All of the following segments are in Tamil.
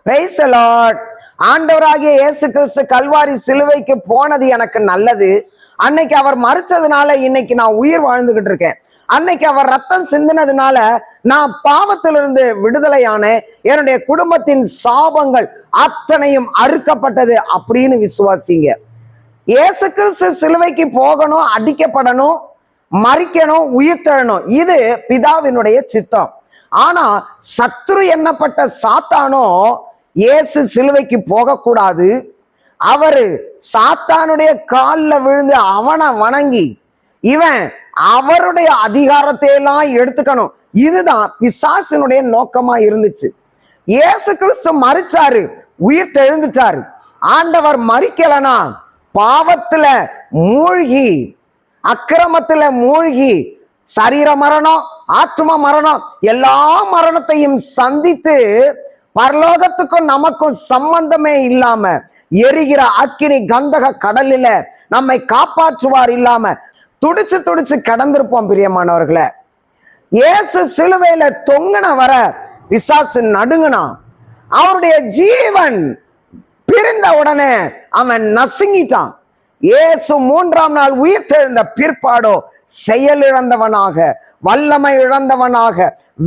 Praise the Lord. ஆண்டவராகிய இயேசு கிறிஸ்து கல்வாரி சிலுவைக்கு போனது எனக்கு நல்லது. அன்னைக்கு அவர் மரிச்சதுனால இன்னைக்கு நான் உயிர் வாழ்ந்துகிட்டு இருக்கேன். அன்னைக்கு அவர் ரத்தம் சிந்தினதுனால நான் பாவத்திலிருந்து விடுதலையான என்னுடைய குடும்பத்தின் சாபங்கள் அத்தனையும் அறுக்கப்பட்டது அப்படின்னு விசுவாசிங்க. இயேசு கிறிஸ்து சிலுவைக்கு போகணும், அடிக்கப்படணும், மரிக்கணும், உயிர் தழணும். இது பிதாவினுடைய சித்தம். ஆனா சத்துரு எண்ணப்பட்ட சாத்தானோ இயேசு சிலுவைக்கு போகக்கூடாது, அவரு சாத்தானுடைய காலில் விழுந்து அவனை வணங்கி இவன் அவருடைய அதிகாரத்தை எல்லாம் எடுத்துக்கணும். இதுதான் பிசாசினுடைய நோக்கமா இருந்துச்சு. இயேசு கிறிஸ்து மரிச்சாரு, உயிர் தெழுந்துட்டாரு. ஆண்டவர் மரிக்கலனா பாவத்துல மூழ்கி, அக்கிரமத்துல மூழ்கி, சரீர மரணம், ஆத்ம மரணம், எல்லா மரணத்தையும் சந்தித்து பரலோகத்துக்கும் நமக்கும் சம்பந்தமே இல்லாம எரிகிற அக்கினி கந்தக கடலில நம்மை காப்பாற்றுவார் இல்லாம துடிச்சு துடிச்சு கடந்திருப்போம். பிரியமானவர்களே, இயேசு சிலுவையில தொங்கின வர பிசாசு நடுங்கினான். அவருடைய ஜீவன் பிரிந்த உடனே அவன் நசுங்கிட்டான். இயேசு 3ஆம் நாள் உயிர் தெழுந்த பிற்பாடோ செயல் இழந்தவனாக, வல்லமை இழந்தவனாக,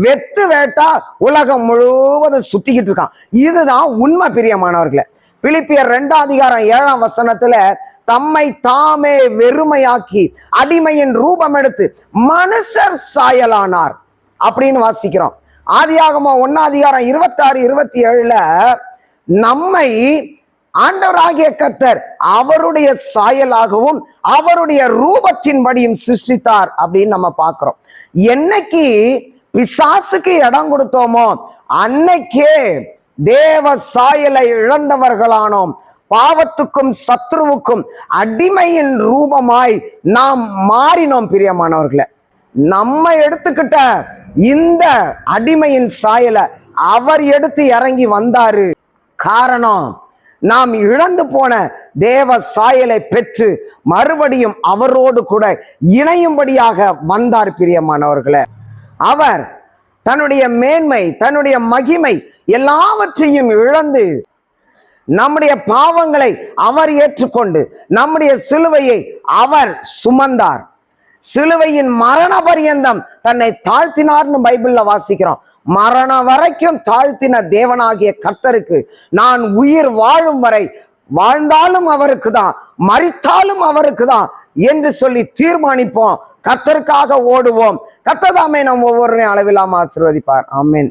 வெத்து வேட்டா உலகம் முழுவதும் சுத்திக்கிட்டு இருக்கான். இதுதான் உண்மை. பிரியமானவர்களே, பிலிப்பியர் 2ஆம் அதிகாரம் 7ஆம் வசனத்துல தம்மை தாமே வெறுமையாக்கி அடிமையின் ரூபம் எடுத்து மனுஷர் சாயலானார் அப்படின்னு வாசிக்கிறோம். ஆதியாகமம் 1ஆம் அதிகாரம் 26, 27ல நம்மை ஆண்டவராகிய கர்த்தர் அவருடைய சாயலாகவும் அவருடைய ரூபத்தின்படியும் சிருஷ்டித்தார் அப்படின்னு நம்ம பார்க்கிறோம். என்னைக்கு பிசாசுக்கு இடம் கொடுத்தோமோ அன்னைக்கே தேவ சாயலை இழந்தவர்களானோம். பாவத்துக்கும் சத்ருவுக்கும் அடிமையின் ரூபமாய் நாம் மாறினோம். பிரியமானவர்களே, நம்ம எடுத்துக்கிட்ட இந்த அடிமையின் சாயலை அவர் எடுத்து இறங்கி வந்தாரு. காரணம், நாம் இழந்து போன தேவ சாயலை பெற்று மறுபடியும் அவரோடு கூட இணையும்படியாக வந்தார். பிரியமானவர்களே, அவர் தன்னுடைய மேன்மை, தன்னுடைய மகிமை எல்லாவற்றையும் இழந்து நம்முடைய பாவங்களை அவர் ஏற்றுக்கொண்டு நம்முடைய சிலுவையை அவர் சுமந்தார். சிலுவையின் மரண பரியந்தம் தன்னை தாழ்த்தினார்னு பைபிள்ல வாசிக்கிறோம். மரணம் வரைக்கும் தாழ்த்தின தேவனாகிய கர்த்தருக்கு நான் உயிர் வாழும் வரை வாழ்ந்தாலும் அவருக்கு தான், மரித்தாலும் அவருக்கு தான் என்று சொல்லி தீர்மானிப்போம். கர்த்தருக்காக ஓடுவோம். கர்த்தர் தாமே நம் ஒவ்வொருவரையும் அளவில்லாம ஆசீர்வதிப்பார். ஆமென்.